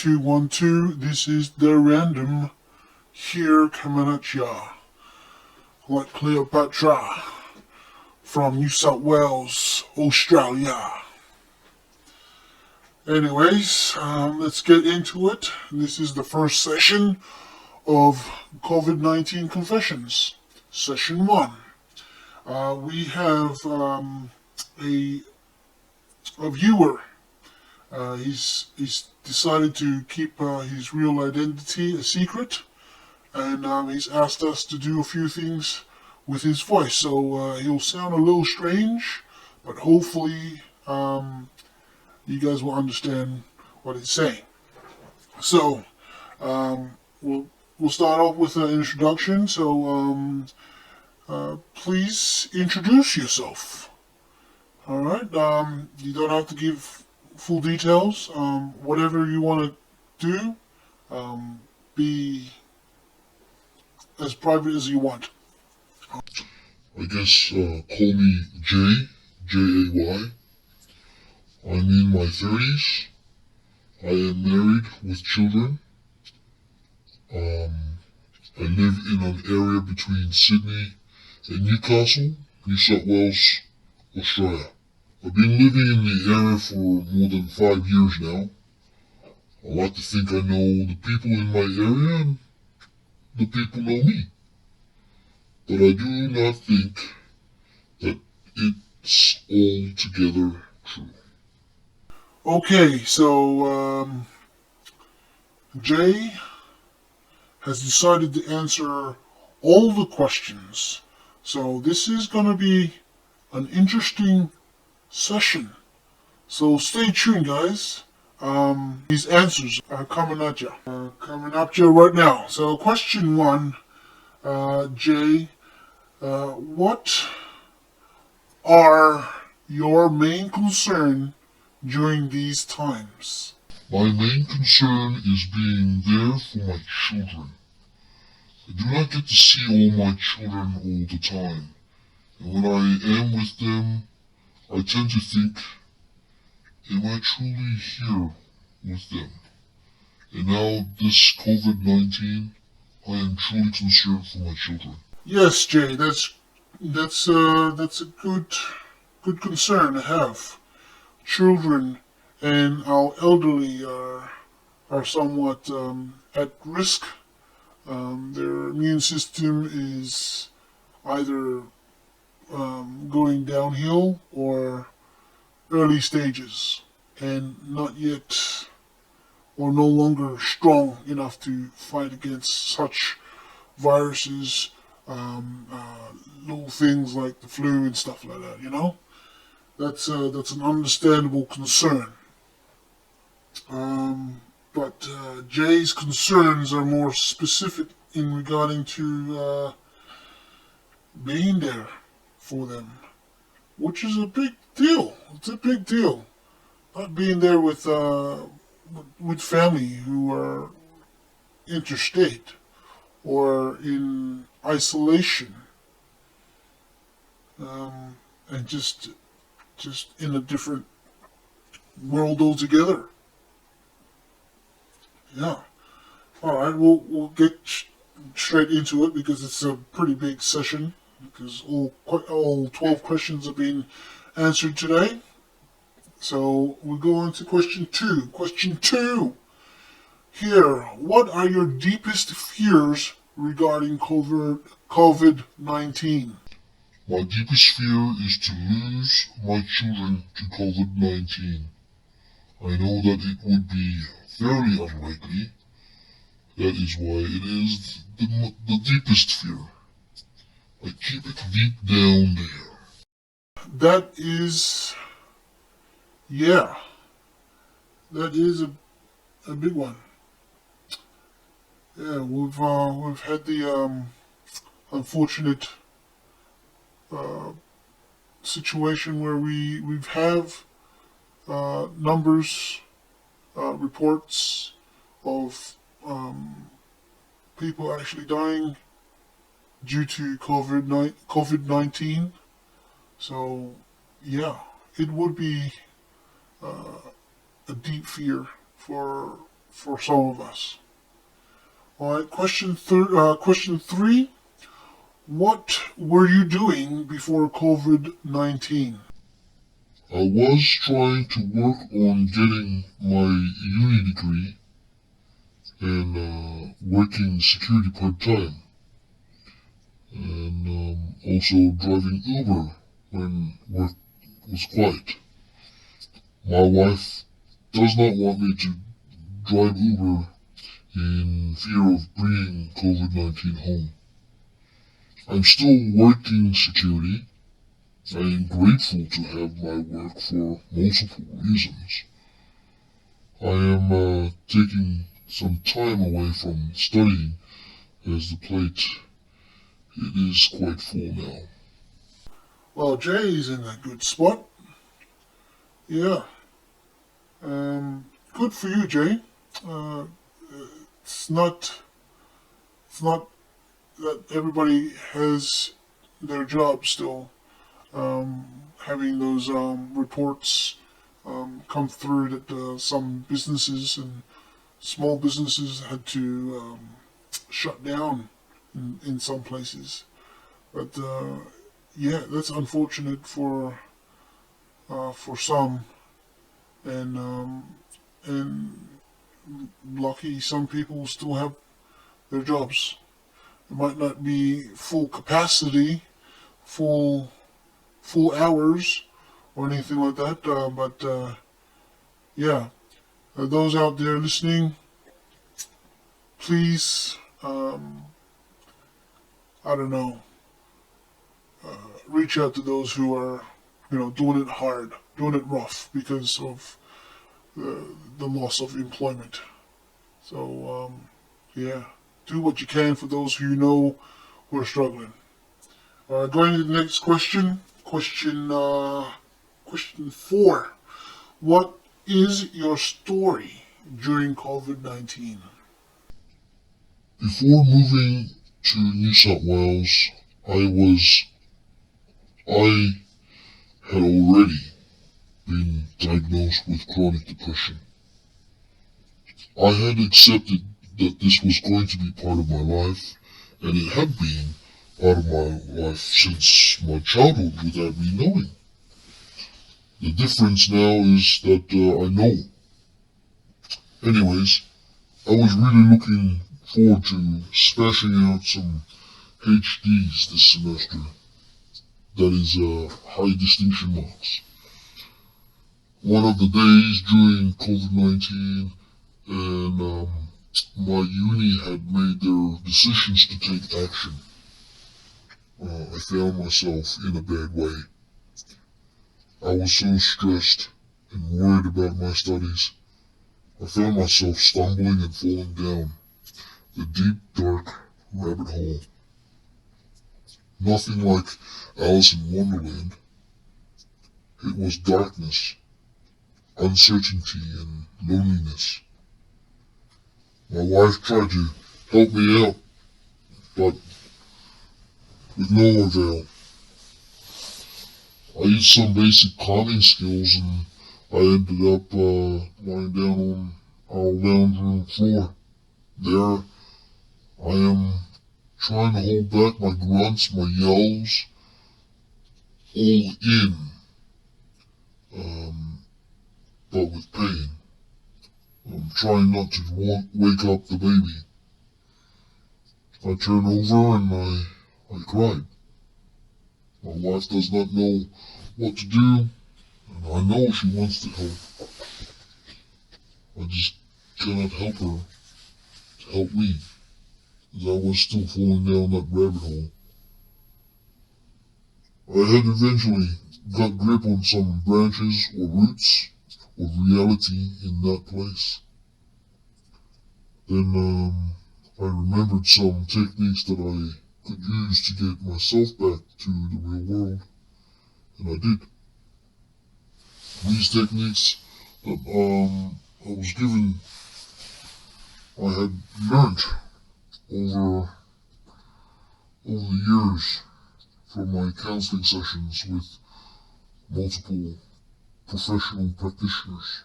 1 2 1 2. This is Darun-dom here coming at ya like Cleopatra from New South Wales, Australia. Anyways, let's get into it. This is the first session of COVID-19 Confessions, Session 1. We have a viewer. He's decided to keep his real identity a secret, and he's asked us to do a few things with his voice. So he'll sound a little strange, but hopefully you guys will understand what he's saying. So we'll start off with an introduction. So please introduce yourself. All right. You don't have to give full details. Whatever you want to do, be as private as you want. I guess call me Jay. I'm in my 30s. I am married with children. I live in an area between Sydney and Newcastle, New South Wales, Australia. I've been living in the area for more than 5 years now. I like to think I know the people in my area and the people know me. But I do not think that it's altogether true. Okay, so Jay has decided to answer all the questions. So this is going to be an interesting session. So stay tuned, guys. These answers are coming at you. Right now. So question 1, Jay, what are your main concern during these times? My main concern is being there for my children. I do not get to see all my children all the time. And when I am with them, I tend to think, am I truly here with them? And now this COVID-19, I am truly concerned for my children. Yes, Jay, that's a good concern to have. Children and our elderly are somewhat at risk. Their immune system is either going downhill or early stages, and not yet or no longer strong enough to fight against such viruses, little things like the flu and stuff like that. You know, that's an understandable concern. But Jay's concerns are more specific in regarding to being there for them, which is a big deal. It's a big deal. Not being there with family who are interstate or in isolation, and just in a different world altogether. Yeah. All right. We'll get straight into it because it's a pretty big session. Because all 12 questions are being answered today. So we'll go on to question 2. Question 2. Here, what are your deepest fears regarding COVID-19? My deepest fear is to lose my children to COVID-19. I know that it would be very unlikely. That is why it is the deepest fear. I keep it deep down there. That is, yeah, that is a big one. Yeah, we've had the unfortunate situation where we've have numbers, reports of people actually dying due to COVID-19. So, yeah, it would be a deep fear for for some of us. All right, question 3. What were you doing before COVID-19? I was trying to work on getting my uni degree and working security part-time. And also driving Uber when work was quiet. My wife does not want me to drive Uber in fear of bringing COVID-19 home. I'm still working security. I am grateful to have my work for multiple reasons. I am taking some time away from studying as the plate it is quite full now. Well, Jay's in a good spot. Yeah. Good for you, Jay. Uh, it's not. It's not that everybody has their job still. Having those reports come through that some businesses and small businesses had to shut down in some places. But yeah, that's unfortunate for some, and lucky some people still have their jobs. It might not be full capacity, full hours, or anything like that. But yeah, those out there listening, please, I don't know, reach out to those who are, doing it hard, doing it rough because of the loss of employment. So yeah, do what you can for those who you know who are struggling. Going to the next question. Question 4. What is your story during COVID-19? Before moving to New South Wales, I had already been diagnosed with chronic depression. I had accepted that this was going to be part of my life, and it had been part of my life since my childhood without me knowing. The difference now is that I know. Anyways, I was really looking forward to smashing out some HDs this semester. That is high distinction marks. One of the days during COVID-19, and my uni had made their decisions to take action. I found myself in a bad way. I was so stressed and worried about my studies. I found myself stumbling and falling down the deep, dark rabbit hole. Nothing like Alice in Wonderland. It was darkness, uncertainty, and loneliness. My wife tried to help me out, but with no avail. I used some basic calming skills and I ended up lying down on our lounge room floor. There I am trying to hold back my grunts, my yells, all in, but with pain. I'm trying not to wake up the baby. I turn over and I cried. My wife does not know what to do, and I know she wants to help. I just cannot help her to help me, as I was still falling down that rabbit hole. I had eventually got grip on some branches or roots of reality in that place. Then I remembered some techniques that I could use to get myself back to the real world, and I did. These techniques that I was given, I had learnt over the years from my counseling sessions with multiple professional practitioners.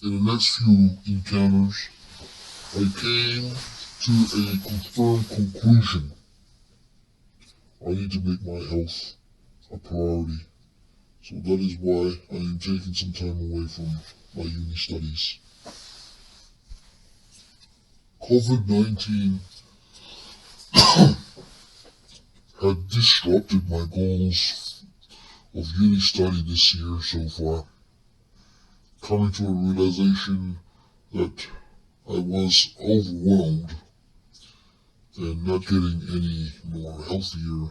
In the next few encounters, I came to a confirmed conclusion. I need to make my health a priority. So that is why I am taking some time away from my uni studies. COVID-19 had disrupted my goals of uni study this year so far, coming to a realization that I was overwhelmed and not getting any more healthier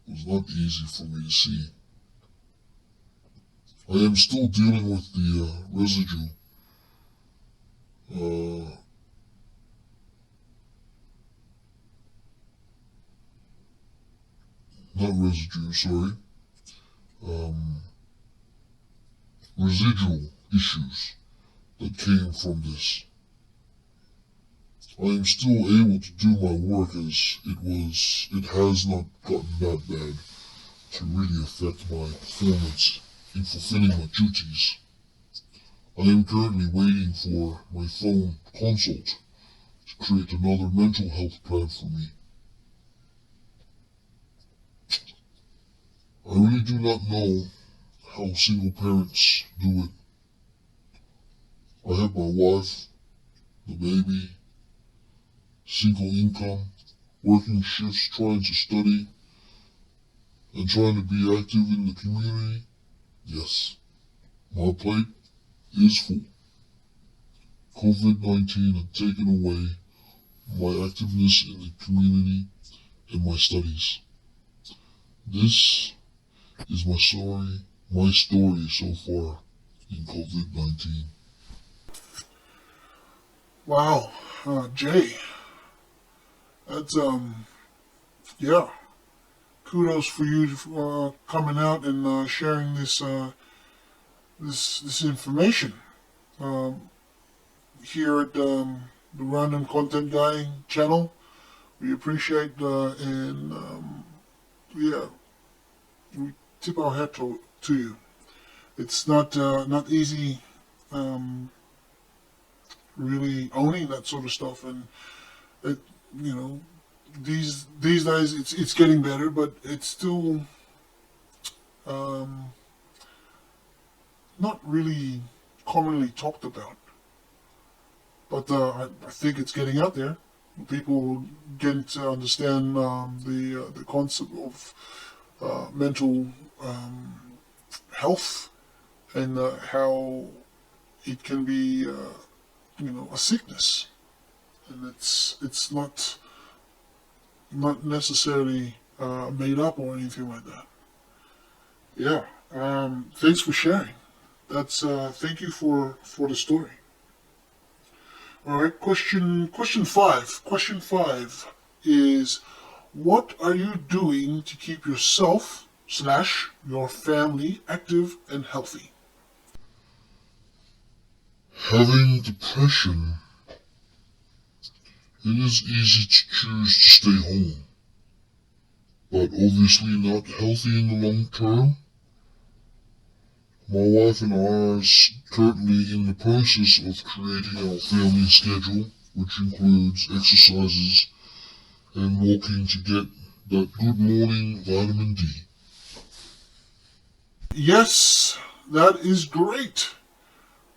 was not easy for me to see. I am still dealing with the residue. Not residue, sorry. Um, Residual issues that came from this. I am still able to do my work as it has not gotten that bad to really affect my performance in fulfilling my duties. I am currently waiting for my phone consult to create another mental health plan for me. I really do not know how single parents do it. I have my wife, the baby, single income, working shifts, trying to study, and trying to be active in the community. Yes, my plate is full. COVID-19 had taken away my activeness in the community and my studies. This is my story so far in COVID-19. Wow, Jay, that's yeah. Kudos for you for coming out and sharing this information here at the Random Content Guy channel. We appreciate and yeah, we tip our hat to you. It's not easy um, really owning that sort of stuff, and it, you know, these days it's getting better, but it's still um, not really commonly talked about. But I think it's getting out there. People getting to understand the concept of mental um, health and how it can be a sickness, and it's not necessarily made up or anything like that. Yeah. Thanks for sharing. That's thank you for the story. All right. Question five. Question five is, what are you doing to keep yourself slash your family active and healthy? Having depression, it is easy to choose to stay home, but obviously not healthy in the long term. My wife and I are currently in the process of creating our family schedule, which includes exercises and walking to get that good morning vitamin D. Yes, that is great.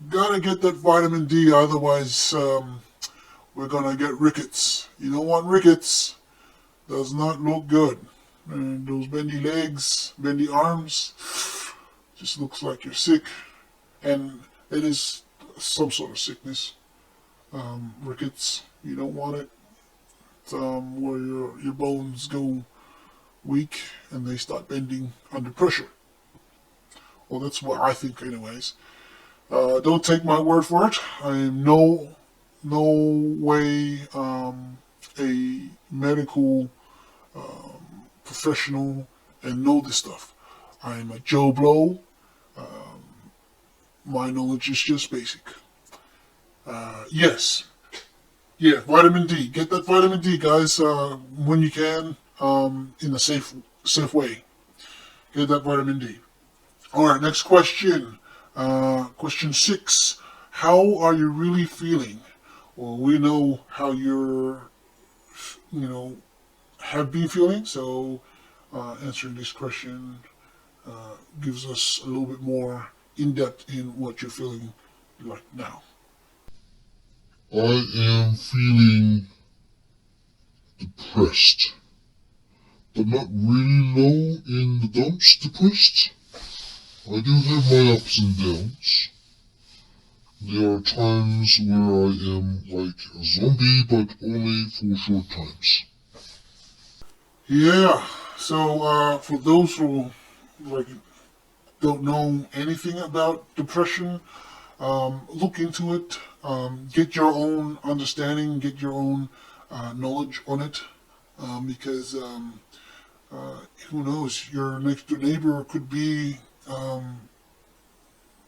Gotta get that vitamin D, otherwise we're gonna get rickets. You don't want rickets. Does not look good. And those bendy legs, bendy arms, just looks like you're sick. And it is some sort of sickness. Rickets, you don't want it. Where your bones go weak and they start bending under pressure. Well, that's what I think, anyways. Don't take my word for it. I am no way a medical professional and know this stuff. I am a Joe Blow. My knowledge is just basic. Yes, yeah, vitamin D. Get that vitamin D, guys, when you can, in a safe way. Get that vitamin D. All right, next question. Question 6. how are you really feeling? Well, we know how you're, have been feeling. So answering this question gives us a little bit more in depth in what you're feeling like now. I am feeling depressed, but not really low in the dumps depressed. I do have my ups and downs. There are times where I am like a zombie, but only for short times. Yeah. So for those who like don't know anything about depression, look into it. Get your own understanding. Get your own knowledge on it. Because who knows, your next door neighbor could be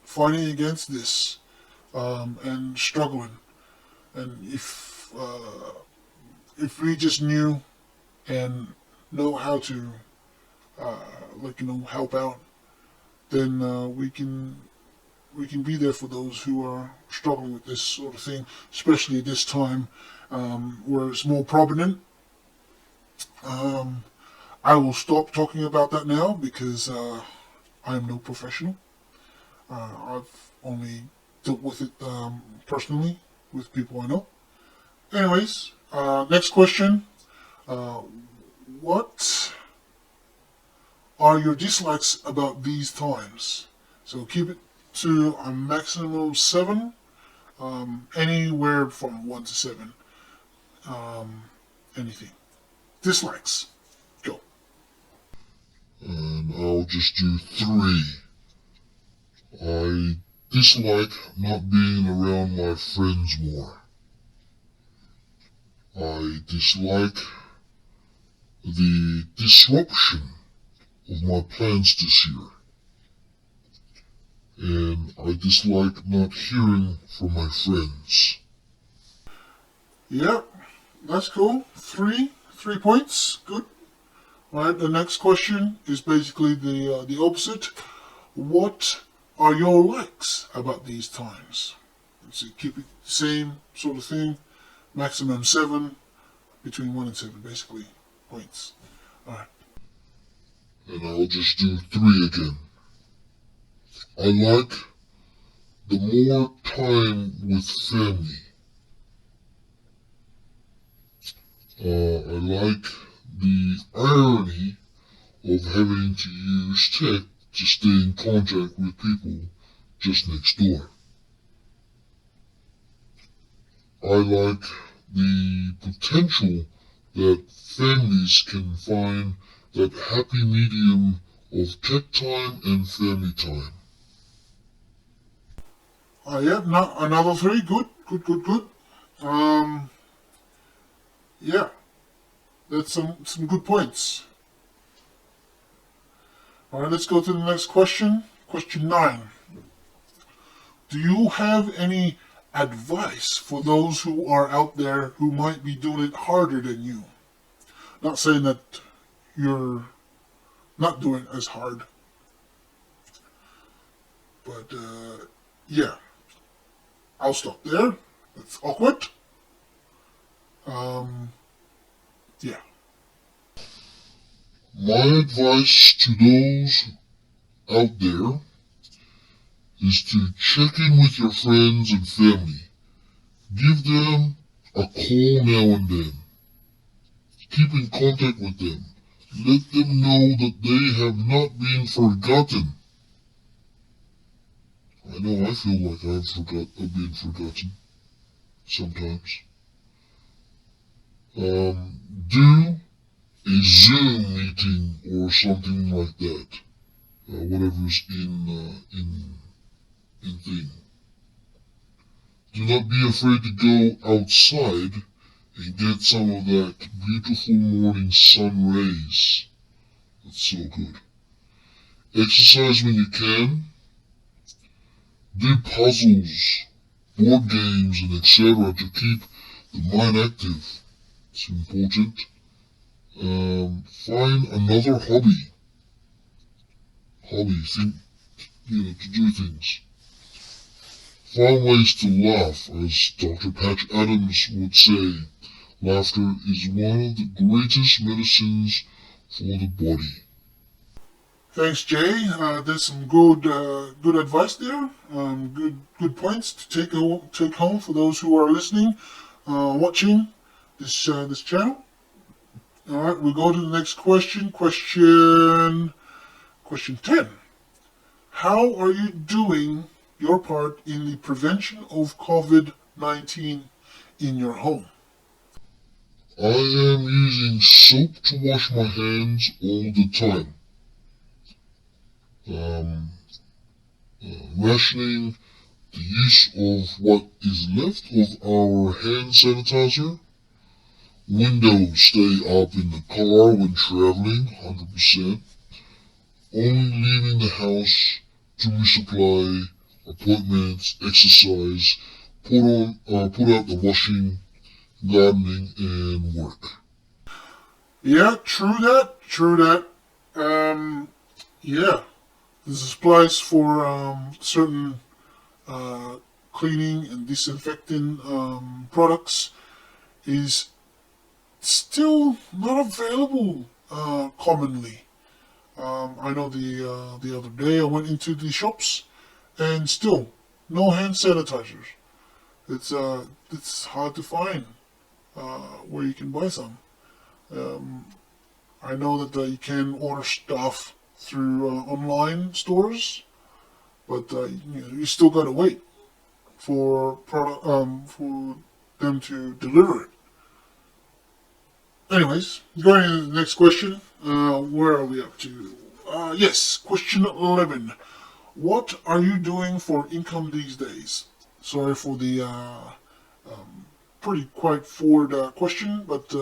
fighting against this and struggling. And if we just knew and know how to help out, then we can be there for those who are struggling with this sort of thing, especially this time where it's more prominent. Um, I will stop talking about that now because I am no professional. I've only dealt with it personally with people I know. Anyways, next question. Uh, what are your dislikes about these times? So keep it to a maximum of 7, anywhere from 1 to 7. Um, anything. Dislikes. Go. And I'll just do 3. I dislike not being around my friends more. I dislike the disruption of my plans this year. And I dislike not hearing from my friends. Yep, that's cool. 3 points. Good. All right. The next question is basically the opposite. What are your likes about these times? So keep it same sort of thing. Maximum 7, between 1 and 7, basically points. All right. And I'll just do 3 again. I like the more time with family. I like the irony of having to use tech to stay in contact with people just next door. I like the potential that families can find that happy medium of tech time and family time. Yeah, not another 3. Good, good, good, good. Um, yeah, that's some good points. All right, let's go to the next question. Question 9. Do you have any advice for those who are out there who might be doing it harder than you? Not saying that you're not doing it as hard, but yeah, I'll stop there. It's awkward. Um, yeah. My advice to those out there is to check in with your friends and family. Give them a call now and then. Keep in contact with them. Let them know that they have not been forgotten. I know I feel like I've been forgotten sometimes. Do a Zoom meeting or something like that. Whatever's in thing. Do not be afraid to go outside and get some of that beautiful morning sun rays. That's so good. Exercise when you can. Do puzzles, board games, and etc. to keep the mind active. It's important. Find another hobby. To do things. Find ways to laugh, as Dr. Patch Adams would say. Laughter is one of the greatest medicines for the body. Thanks, Jay. There's some good advice there. Good points to take home for those who are listening, watching this channel. All right, we'll go to the next question. Question 10. How are you doing your part in the prevention of COVID-19 in your home? I am using soap to wash my hands all the time. Rationing the use of what is left of our hand sanitizer. Windows stay up in the car when traveling, 100%. Only leaving the house to resupply, appointments, exercise, put out the washing, gardening, and work. Yeah, true that. Yeah, this applies for certain cleaning and disinfecting products is still not available commonly. I know the other day I went into the shops and still no hand sanitizers. It's hard to find where you can buy some. I know that you can order stuff through online stores, but you still gotta wait for for them to deliver it. Anyways, going to the next question. Where are we up to? Yes, question 11. What are you doing for income these days? Sorry for the pretty quite forward question, but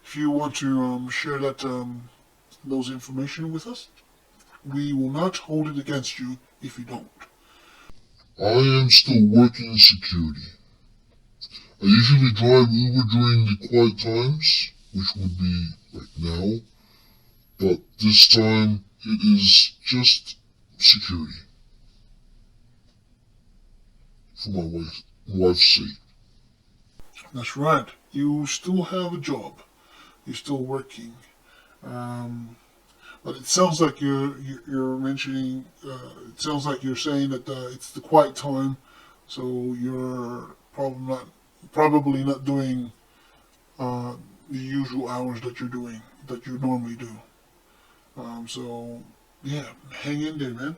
if you want to share those information with us, we will not hold it against you if you don't. I am still working in security. I usually drive Uber during the quiet times, which would be like now, but this time it is just security for my wife's sake. That's right. You still have a job. You're still working. But it sounds like you're mentioning. It sounds like you're saying that it's the quiet time, so you're probably not doing the usual hours that you normally do. So yeah, hang in there, man.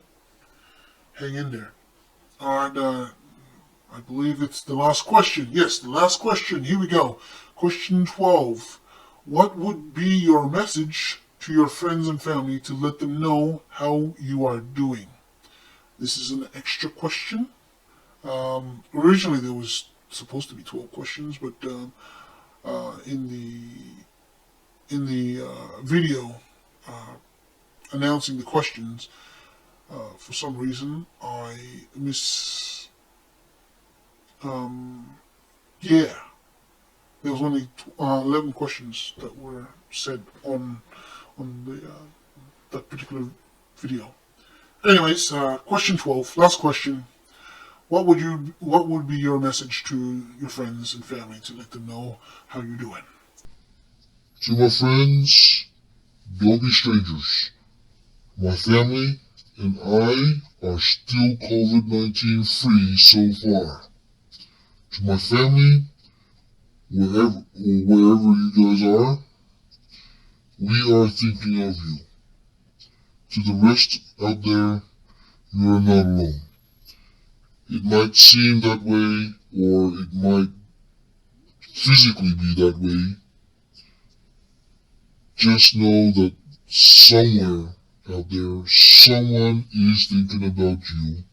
Hang in there. All right. I believe it's the last question. Yes, the last question. Here we go. Question 12. What would be your message to your friends and family to let them know how you are doing? This is an extra question. Originally, there was supposed to be 12 questions, but in the video announcing the questions, for some reason, I yeah, there was only 11 questions that were said on the that particular video. Anyways, question 12, last question. What would be your message to your friends and family to let them know how you're doing? To my friends, don't be strangers. My family and I are still COVID-19 free so far. To my family, wherever you guys are, we are thinking of you. To the rest out there, you are not alone. It might seem that way, or it might physically be that way. Just know that somewhere out there, someone is thinking about you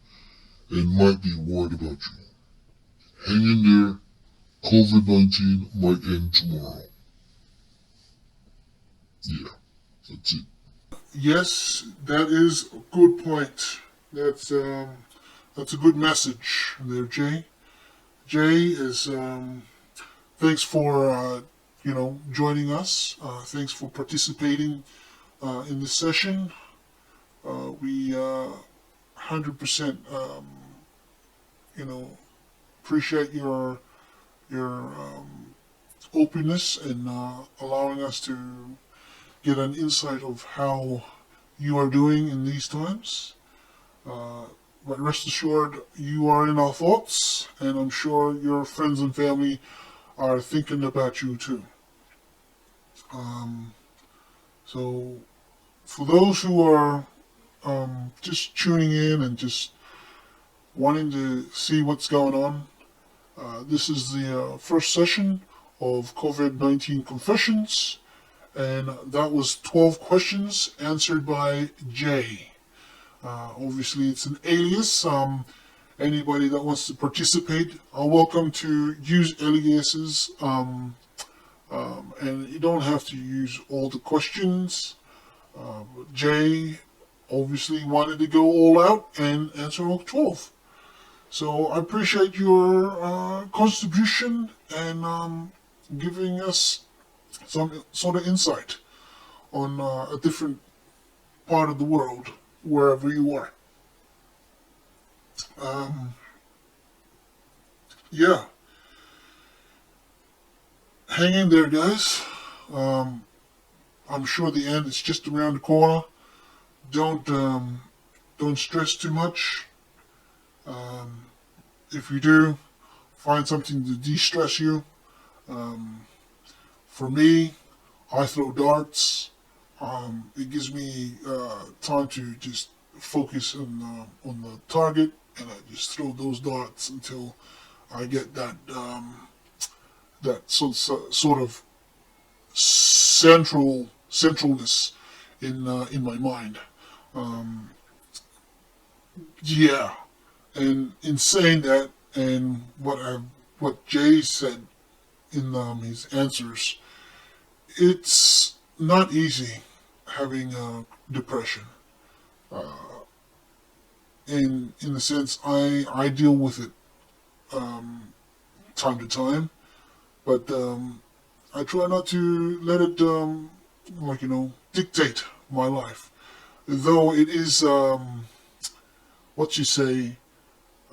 and might be worried about you. Hang in there. COVID-19 might end tomorrow. Yeah, that's it. Yes, that is a good point. That's a good message there, Jay. Jay is thanks for joining us. Thanks for participating in this session. We 100% appreciate your openness and allowing us to get an insight of how you are doing in these times. Uh, but rest assured, you are in our thoughts, and I'm sure your friends and family are thinking about you too. Um, so, for those who are just tuning in and just wanting to see what's going on, this is the first session of COVID-19 Confessions, and that was 12 questions answered by Jay. Obviously, it's an alias. Anybody that wants to participate are welcome to use aliases, and you don't have to use all the questions. Jay obviously wanted to go all out and answer all 12. So I appreciate your contribution and giving us some sort of insight on a different part of the world, wherever you are. Um, yeah, hang in there, guys. Um, I'm sure the end is just around the corner. Don't stress too much. Um, if you do, find something to de-stress you. Um, for me, I throw darts. It gives me time to just focus on the target, and I just throw those darts until I get that sort of centralness in my mind. Um, yeah, and in saying that, and what Jay said in his answers, it's not easy having depression. Uh, in the sense, I deal with it um, time to time, but I try not to let it dictate my life. Though it is what you say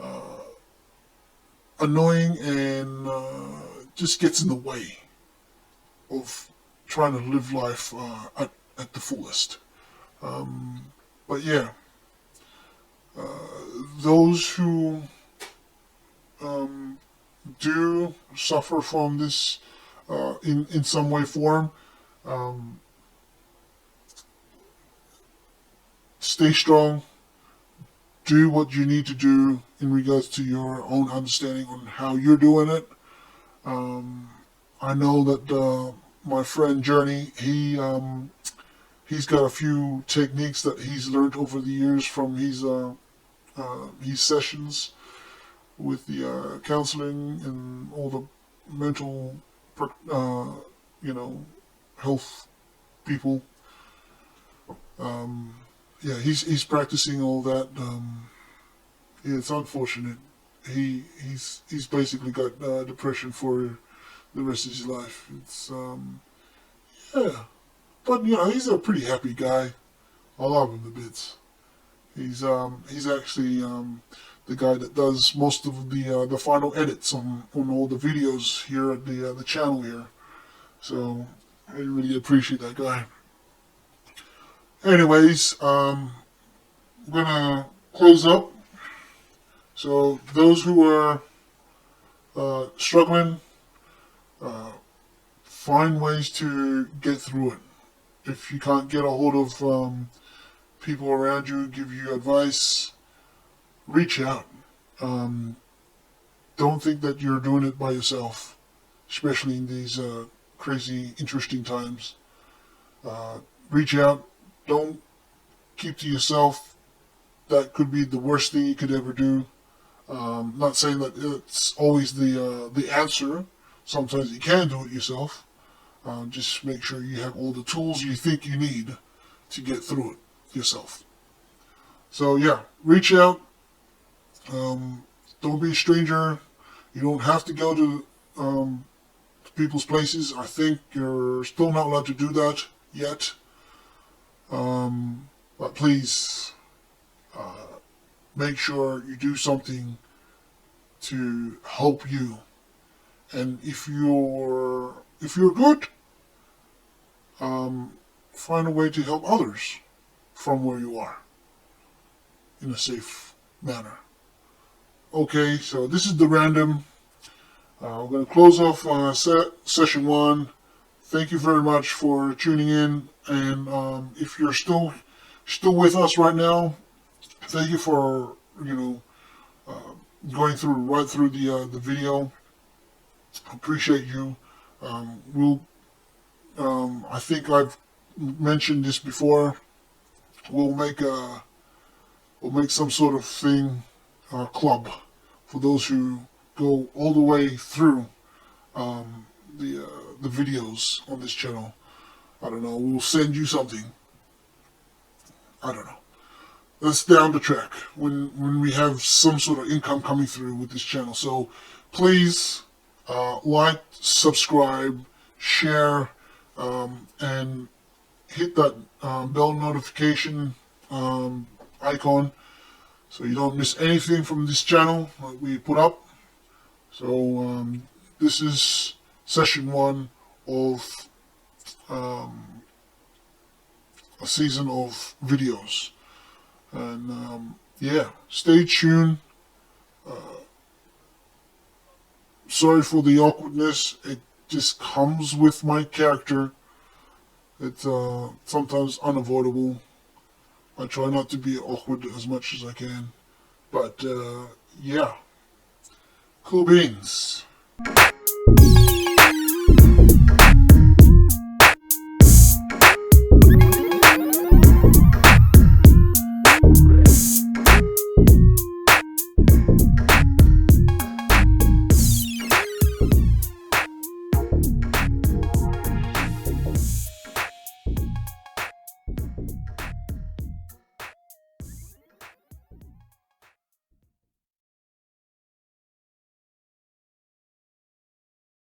uh, annoying and just gets in the way of trying to live life at the fullest. Um, but yeah, uh, those who um, do suffer from this in some way, form, um, stay strong. Do what you need to do in regards to your own understanding on how you're doing it. Um, I know that my friend Journey, he's got a few techniques that he's learned over the years from his sessions with the counseling and all the mental, uh, you know, health people. Um, yeah, he's practicing all that. Yeah, it's unfortunate. He's basically got depression for the rest of his life. It's yeah, but he's a pretty happy guy. I love him to bits. He's actually the guy that does most of the final edits on all the videos here at the channel here. So I really appreciate that guy. Anyways, I'm gonna close up. So those who are struggling, uh, find ways to get through it. If you can't get a hold of people around you, give you advice, reach out. Um, don't think that you're doing it by yourself, especially in these crazy, interesting times. Reach out. Don't keep to yourself. That could be the worst thing you could ever do. Not saying that it's always the answer. Sometimes you can do it yourself. Just make sure you have all the tools you think you need to get through it yourself. So yeah, reach out. Don't be a stranger. You don't have to go to people's places. I think you're still not allowed to do that yet. But please make sure you do something to help you. And if you're good, find a way to help others from where you are in a safe manner. Okay, so this is the random. We're going to close off session 1. Thank you very much for tuning in, and if you're still with us right now, thank you for going right through the video. Appreciate you. I think I've mentioned this before. We'll make some sort of thing, club, for those who go all the way through the videos on this channel. I don't know. We'll send you something. I don't know. That's down the track when we have some sort of income coming through with this channel. So please like, subscribe, share, and hit that bell notification icon so you don't miss anything from this channel that we put up. So this is session 1 of a season of videos. And yeah, stay tuned. Sorry for the awkwardness. It just comes with my character. It's sometimes unavoidable. I try not to be awkward as much as I can. But yeah, cool beans.